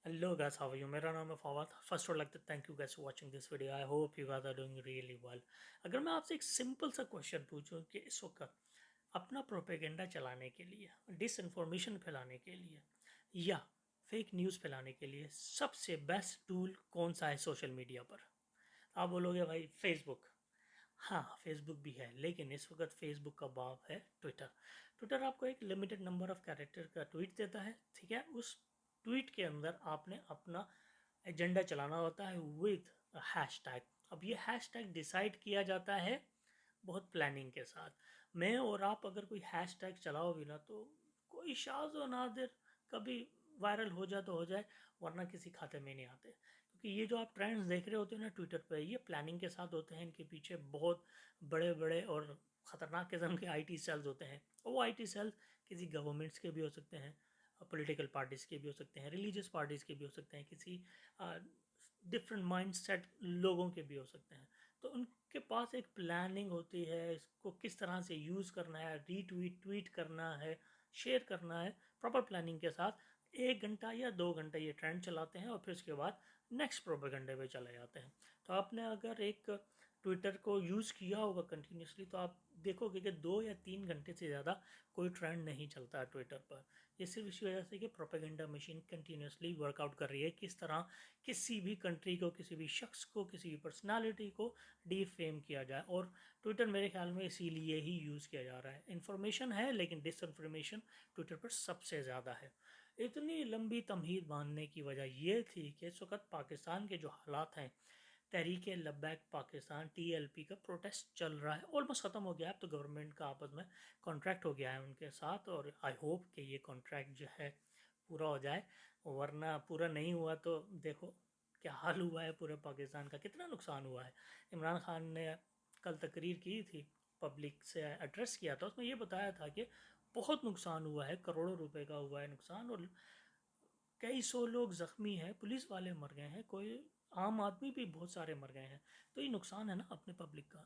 Hello guys, how are you? मेरा नाम है फवाद। फर्स्ट और लगता thank you guys for watching this video. I hope you guys are doing really well. अगर मैं आपसे एक सिंपल सा क्वेश्चन पूछूं कि इस वक्त अपना प्रोपेगेंडा चलाने के लिए, डिस इन्फॉर्मेशन फैलाने के लिए या फेक न्यूज़ फैलाने के लिए सबसे बेस्ट टूल कौन सा है सोशल मीडिया पर? आप बोलोगे भाई फेसबुक। हाँ, फेसबुक भी है, लेकिन इस वक्त फेसबुक का बाप है ट्विटर। ट्विटर आपको एक लिमिटेड नंबर ऑफ कैरेक्टर का ट्वीट देता है, ठीक है। उस ट्वीट के अंदर आपने अपना एजेंडा चलाना होता है विद हैशटैग। अब ये हैशटैग डिसाइड किया जाता है बहुत प्लानिंग के साथ। मैं और आप अगर कोई हैशटैग चलाओ भी ना, तो कोई शाज़ व नादिर कभी वायरल हो जाए तो हो जाए, वरना किसी खाते में नहीं आते। क्योंकि ये जो आप ट्रेंड्स देख रहे होते हो ना ट्विटर पे, ये प्लानिंग के साथ होते हैं। इनके पीछे बहुत बड़े बड़े और ख़तरनाक किस्म के आईटी सेल्स होते हैं, और वो आईटी सेल्स किसी गवर्नमेंट्स के भी हो सकते हैं, पॉलिटिकल पार्टीज़ के भी हो सकते हैं, रिलीजियस पार्टीज़ के भी हो सकते हैं, किसी डिफरेंट माइंड सेट लोगों के भी हो सकते हैं। तो उनके पास एक प्लानिंग होती है, इसको किस तरह से यूज़ करना है, रीट्वीट ट्वीट करना है, शेयर करना है। प्रॉपर प्लानिंग के साथ 1 घंटा या 2 घंटा ये ट्रेंड चलाते हैं और फिर उसके बाद नेक्स्ट प्रोपेगेंडे पे चले जाते हैं। तो आपने अगर एक ट्विटर को यूज़ किया होगा कंटिन्यूसली, तो आप देखोगे कि 2 या 3 घंटे से ज़्यादा कोई ट्रेंड नहीं चलता है ट्विटर पर। ये सिर्फ इसी वजह से कि प्रोपेगेंडा मशीन कंटिन्यूसली वर्कआउट कर रही है, किस तरह किसी भी कंट्री को, किसी भी शख्स को, किसी भी पर्सनालिटी को डीफेम किया जाए। और ट्विटर मेरे ख्याल में इसीलिए ही यूज़ किया जा रहा है। इन्फॉर्मेशन है, लेकिन डिसइन्फॉर्मेशन ट्विटर पर सबसे ज़्यादा है। इतनी लंबी तमहीद बांधने की वजह ये थी कि इस वक्त पाकिस्तान के जो हालात हैं, तहरीक लब्बैक पाकिस्तान टीएलपी का प्रोटेस्ट चल रहा है, ऑलमोस्ट ख़त्म हो गया है। अब तो गवर्नमेंट का आपस में कॉन्ट्रैक्ट हो गया है उनके साथ, और आई होप कि ये कॉन्ट्रैक्ट जो है पूरा हो जाए, वरना पूरा नहीं हुआ तो देखो क्या हाल हुआ है पूरे पाकिस्तान का, कितना नुकसान हुआ है। इमरान खान ने कल तकरीर की थी, पब्लिक से एड्रेस किया था, उसमें ये बताया था कि बहुत नुकसान हुआ है, करोड़ों रुपए का हुआ है नुकसान, और कई सौ लोग ज़ख्मी हैं, पुलिस वाले मर गए हैं, कोई आम आदमी भी बहुत सारे मर गए हैं। तो ये नुकसान है ना अपने पब्लिक का।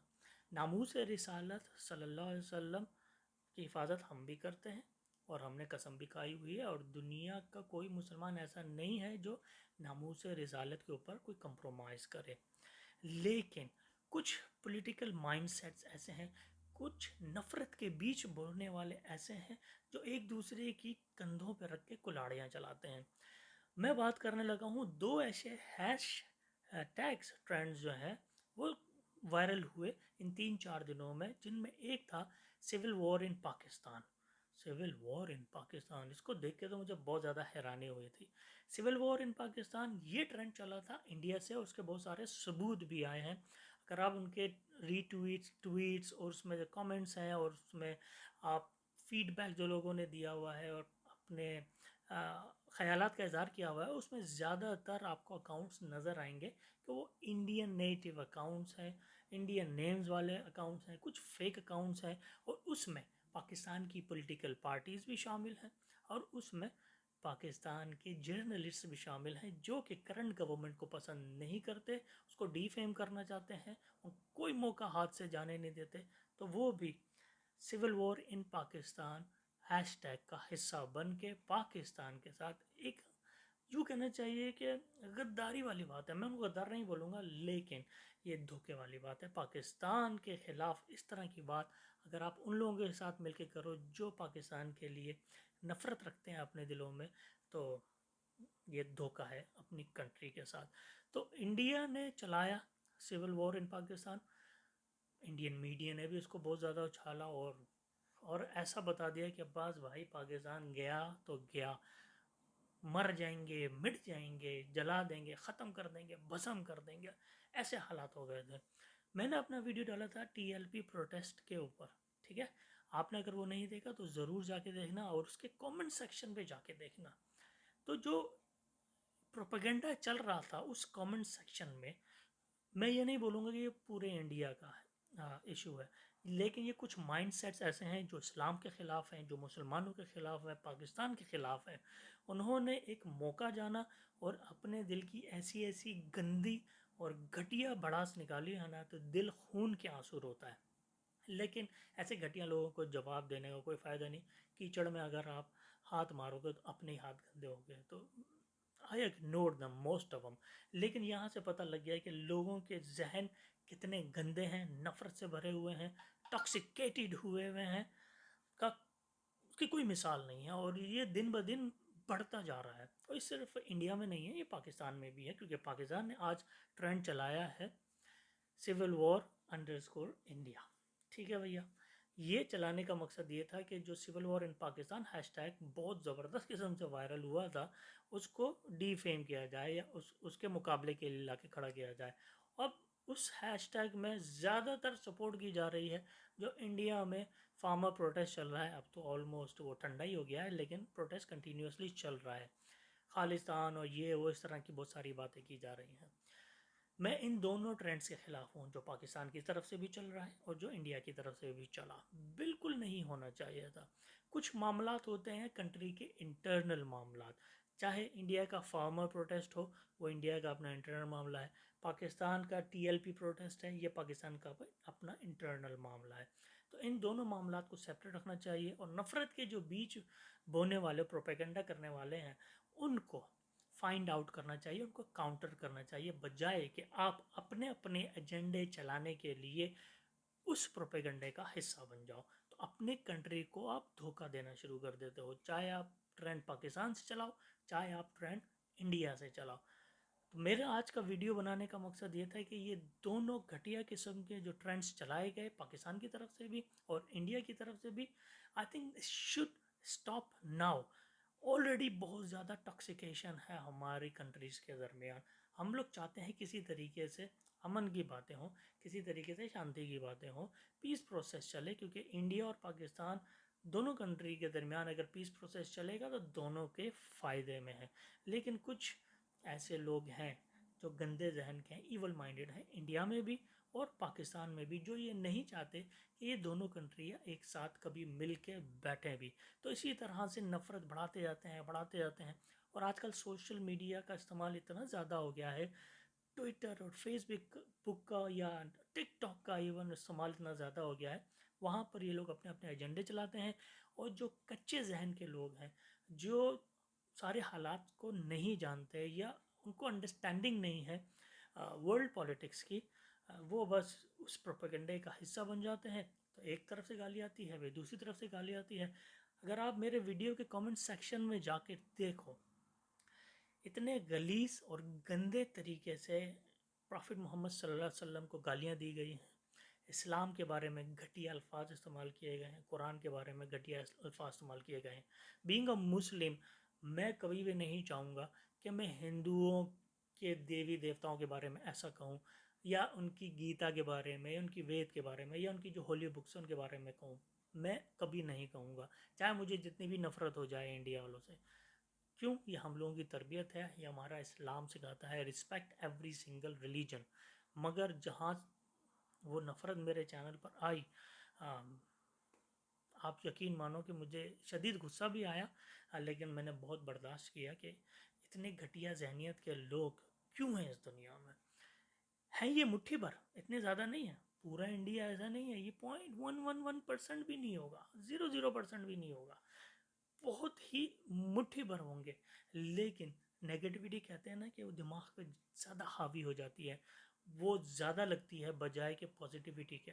नामूस रिसालत सल्लल्लाहु अलैहि वसल्लम की हिफाजत हम भी करते हैं, और हमने कसम भी खाई हुई है, और दुनिया का कोई मुसलमान ऐसा नहीं है जो नामूस रिसालत के ऊपर कोई कंप्रोमाइज़ करे। लेकिन कुछ पॉलिटिकल माइंडसेट्स ऐसे हैं, कुछ नफ़रत के बीच बोलने वाले ऐसे हैं, जो एक दूसरे की कंधों पर रख के कुल्हाड़ियाँ चलाते हैं। मैं बात करने लगा हूँ दो ऐसे हैश टैग्स ट्रेंड्स जो हैं, वो वायरल हुए इन 3-4 दिनों में, जिनमें एक था civil war in Pakistan. Civil war in Pakistan, इसको देख के तो मुझे बहुत ज़्यादा हैरानी हुई थी। सिविल वॉर इन पाकिस्तान ये ट्रेंड चला था इंडिया से, और उसके बहुत सारे सबूत भी आए हैं। अगर आप उनके रीट्वीट्स ट्वीट्स और उसमें जो कमेंट्स हैं, और उसमें आप फीडबैक जो लोगों ने दिया हुआ है और अपने ख़यालात का इज़हार किया हुआ है, उसमें ज़्यादातर आपको अकाउंट्स नज़र आएंगे कि वो इंडियन नेटिव अकाउंट्स हैं, इंडियन नेम्स वाले अकाउंट्स हैं, कुछ फेक अकाउंट्स हैं, और उसमें पाकिस्तान की पॉलिटिकल पार्टीज़ भी शामिल हैं, और उसमें पाकिस्तान के जर्नलिस्ट भी शामिल हैं, जो कि करंट गवर्नमेंट को पसंद नहीं करते, उसको डीफेम करना चाहते हैं, और कोई मौका हाथ से जाने नहीं देते। तो वो भी civil war in Pakistan hashtag का हिस्सा बन के पाकिस्तान के साथ एक, यूँ कहना चाहिए कि गद्दारी वाली बात है। मैं उनको गद्दार नहीं बोलूँगा, लेकिन ये धोखे वाली बात है। पाकिस्तान के ख़िलाफ़ इस तरह की बात अगर आप उन लोगों के साथ मिलकर करो जो पाकिस्तान के लिए नफ़रत रखते हैं अपने दिलों में, तो ये धोखा है अपनी कंट्री के साथ। तो इंडिया ने चलाया civil war in Pakistan, Indian media ने भी उसको बहुत ज़्यादा उछाला, और ऐसा बता दिया कि अब्बास भाई पाकिस्तान गया तो गया, मर जाएंगे, मिट जाएंगे, जला देंगे, ख़त्म कर देंगे, भस्म कर देंगे, ऐसे हालात हो गए थे। मैंने अपना वीडियो डाला था टीएलपी प्रोटेस्ट के ऊपर, ठीक है। आपने अगर वो नहीं देखा तो ज़रूर जाके देखना, और उसके कमेंट सेक्शन पे जाके देखना। तो जो प्रोपेगेंडा चल रहा था उस कमेंट सेक्शन में, मैं ये नहीं बोलूँगा कि ये पूरे इंडिया का इशू है, लेकिन ये कुछ माइंडसेट्स ऐसे हैं जो इस्लाम के ख़िलाफ़ हैं, जो मुसलमानों के ख़िलाफ़ हैं, पाकिस्तान के ख़िलाफ़ हैं। उन्होंने एक मौका जाना और अपने दिल की ऐसी ऐसी गंदी और घटिया भड़ास निकाली है ना, तो दिल खून के आंसू रोता है। लेकिन ऐसे घटिया लोगों को जवाब देने का कोई फ़ायदा नहीं। कीचड़ में अगर आप हाथ मारोगे तो अपने ही हाथ गंदे हो गए। तो I ignored them, most of them. लेकिन यहाँ से पता लग गया कि लोगों के जहन कितने गंदे हैं, नफरत से भरे हुए हैं, टॉक्सिकेटेड हुए हुए हैं, का उसकी कोई मिसाल नहीं है। और ये दिन ब दिन बढ़ता जा रहा है। और ये सिर्फ इंडिया में नहीं है, ये पाकिस्तान में भी है, क्योंकि पाकिस्तान ने आज ट्रेंड चलाया है सिविल वॉर अंडरस्कोर इंडिया। ठीक है भैया, ये चलाने का मकसद ये था कि जो civil war in Pakistan hashtag बहुत ज़बरदस्त किस्म से वायरल हुआ था, उसको डीफेम किया जाए या उसके मुकाबले के लिए ला के खड़ा किया जाए। अब उस हैशटैग में ज़्यादातर सपोर्ट की जा रही है जो इंडिया में फार्मर प्रोटेस्ट चल रहा है। अब तो ऑलमोस्ट वो ठंडा ही हो गया है, लेकिन प्रोटेस्ट कंटिन्यूसली चल रहा है। खालिस्तान और ये वो इस तरह की बहुत सारी बातें की जा रही हैं। मैं इन दोनों ट्रेंड्स के खिलाफ हूँ, जो पाकिस्तान की तरफ से भी चल रहा है और जो इंडिया की तरफ से भी चला। बिल्कुल नहीं होना चाहिए था। कुछ मामलात होते हैं कंट्री के इंटरनल मामलात, चाहे इंडिया का फार्मर प्रोटेस्ट हो, वो इंडिया का अपना इंटरनल मामला है। पाकिस्तान का टीएलपी प्रोटेस्ट है, ये पाकिस्तान का अपना इंटरनल मामला है। तो इन दोनों मामलात को सेपरेट रखना चाहिए। और नफ़रत के जो बीच बोने वाले, प्रोपेगेंडा करने वाले हैं, उनको फाइंड आउट करना चाहिए, उनको काउंटर करना चाहिए, बजाय कि आप अपने अपने एजेंडे चलाने के लिए उस प्रोपेगेंडे का हिस्सा बन जाओ। तो अपने कंट्री को आप धोखा देना शुरू कर देते हो, चाहे आप ट्रेंड पाकिस्तान से चलाओ, चाहे आप ट्रेंड इंडिया से चलाओ। तो मेरे आज का वीडियो बनाने का मकसद ये था कि ये दोनों घटिया किस्म के जो ट्रेंड्स चलाए गए पाकिस्तान की तरफ से भी और इंडिया की तरफ से भी, I think should stop now. Already बहुत ज़्यादा टॉक्सिकेशन है हमारी कंट्रीज़ के दरमियान। हम लोग चाहते हैं किसी तरीके से अमन की बातें हों, किसी तरीके से शांति की बातें हों, पीस प्रोसेस चले, क्योंकि इंडिया और पाकिस्तान दोनों कंट्री के दरमियान अगर पीस प्रोसेस चलेगा तो दोनों के फ़ायदे में है। लेकिन कुछ ऐसे लोग हैं जो गंदे जहन के हैं, ईवल माइंडेड हैं, इंडिया में भी और पाकिस्तान में भी, जो ये नहीं चाहते कि ये दोनों कंट्रियाँ एक साथ कभी मिल के बैठें भी। तो इसी तरह से नफ़रत बढ़ाते जाते हैं, बढ़ाते जाते हैं। और आजकल सोशल मीडिया का इस्तेमाल इतना ज़्यादा हो गया है, ट्विटर और फेसबुक का या टिकटॉक का इवन इस्तेमाल इतना ज़्यादा हो गया है, वहाँ पर ये लोग अपने अपने एजेंडे चलाते हैं। और जो कच्चे जहन के लोग हैं, जो सारे हालात को नहीं जानते या उनको अंडरस्टैंडिंग नहीं है वर्ल्ड पॉलिटिक्स की, वो बस उस प्रोपेगेंडे का हिस्सा बन जाते हैं। तो एक तरफ से गाली आती है, वे दूसरी तरफ से गाली आती है। अगर आप मेरे वीडियो के कमेंट सेक्शन में जाके देखो, इतने गलीस और गंदे तरीके से प्रॉफिट मोहम्मद सल्लल्लाहु अलैहि वसल्लम को गालियाँ दी गई हैं, इस्लाम के बारे में घटिया अल्फाज इस्तेमाल किए गए हैं, कुरान के बारे में घटिया अल्फाज इस्तेमाल किए गए हैं। बीइंग अ मुस्लिम, मैं कभी भी नहीं चाहूँगा कि मैं हिंदुओं के देवी देवताओं के बारे में ऐसा कहूँ, या उनकी गीता के बारे में, या उनकी वेद के बारे में, या उनकी जो होली बुक्स हैं उनके बारे में कहूँ। मैं कभी नहीं कहूँगा, चाहे मुझे जितनी भी नफ़रत हो जाए इंडिया वालों से। क्यों? ये हम लोगों की तरबियत है, ये हमारा इस्लाम सिखाता है, रिस्पेक्ट एवरी सिंगल रिलीजन। मगर जहाँ वो नफ़रत मेरे चैनल पर आई, आप यकीन मानो कि मुझे शदीद गुस्सा भी आया, लेकिन मैंने बहुत बर्दाश्त किया कि इतने घटिया जहनीत के लोग क्यों हैं इस दुनिया में। हैं ये मुट्ठी भर, इतने ज़्यादा नहीं है। पूरा इंडिया ऐसा नहीं है, ये 0.111% भी नहीं होगा, 0.0% भी नहीं होगा, बहुत ही मुट्ठी भर होंगे। लेकिन नेगेटिविटी कहते हैं ना कि वो दिमाग पे ज़्यादा हावी हो जाती है, वो ज़्यादा लगती है बजाय के पॉजिटिविटी के।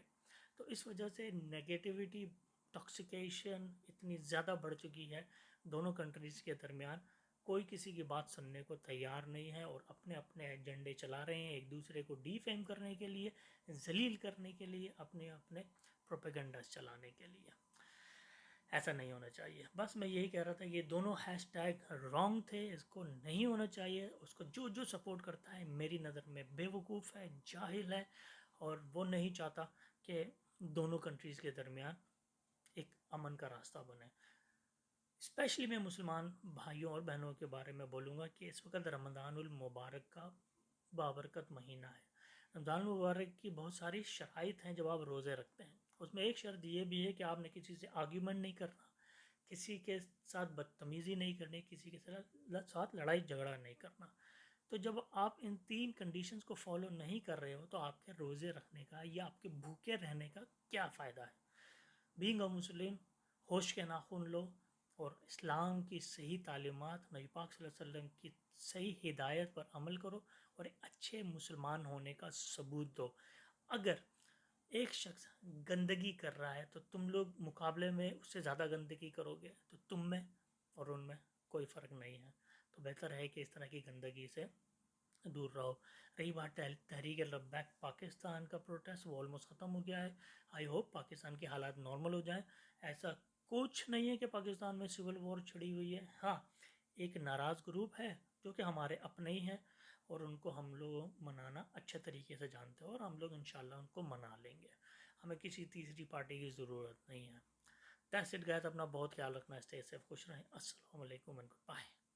तो इस वजह से नेगेटिविटी, टॉक्सिकेशन इतनी ज़्यादा बढ़ चुकी है दोनों कंट्रीज़ के दरमियान। कोई किसी की बात सुनने को तैयार नहीं है और अपने अपने एजेंडे चला रहे हैं, एक दूसरे को डीफेम करने के लिए, जलील करने के लिए, अपने अपने प्रोपेगेंडास चलाने के लिए। ऐसा नहीं होना चाहिए। बस मैं यही कह रहा था, ये दोनों हैशटैग रॉन्ग थे, इसको नहीं होना चाहिए। उसको जो जो सपोर्ट करता है मेरी नज़र में बेवकूफ़ है, जाहिल है, और वो नहीं चाहता कि दोनों कंट्रीज़ के दरमियान एक अमन का रास्ता बने। स्पेशली मैं मुसलमान भाइयों और बहनों के बारे में बोलूँगा कि इस वक्त रमज़ानुल मुबारक का बाबरकत महीना है। रमज़ान मुबारक की बहुत सारी शराइत हैं जब आप रोज़े रखते हैं। उसमें एक शर्त ये भी है कि आपने किसी से आर्ग्यूमेंट नहीं करना, किसी के साथ बदतमीज़ी नहीं करनी, किसी के साथ लड़ाई झगड़ा नहीं करना। तो जब आप इन 3 कंडीशंस को फॉलो नहीं कर रहे हो, तो आपके रोज़े रखने का या आपके भूखे रहने का क्या फ़ायदा है। बीइंग अ मुस्लिम, होश के नाखून लो, اور اسلام کی صحیح تعلیمات، نبی پاک صلی اللہ علیہ وسلم کی صحیح ہدایت پر عمل کرو اور ایک اچھے مسلمان ہونے کا ثبوت دو۔ اگر ایک شخص گندگی کر رہا ہے تو تم لوگ مقابلے میں اس سے زیادہ گندگی کرو گے، تو تم میں اور ان میں کوئی فرق نہیں ہے۔ تو بہتر ہے کہ اس طرح کی گندگی سے دور رہو۔ رہی بات تحریک لبیک پاکستان کا پروٹیسٹ، وہ آلموسٹ ختم ہو گیا ہے۔ آئی ہوپ پاکستان کے حالات نارمل ہو جائیں۔ ایسا کچھ نہیں ہے کہ پاکستان میں سول وار چھڑی ہوئی ہے۔ ہاں، ایک ناراض گروپ ہے جو کہ ہمارے اپنے ہی ہیں، اور ان کو ہم لوگ منانا اچھے طریقے سے جانتے ہیں، اور ہم لوگ انشاءاللہ ان کو منا لیں گے۔ ہمیں کسی تیسری پارٹی کی ضرورت نہیں ہے۔ دیٹس اٹ گائز، اپنا بہت خیال رکھنا، اسٹے سیف، خوش رہیں۔ السلام علیکم اینڈ گڈ بائے۔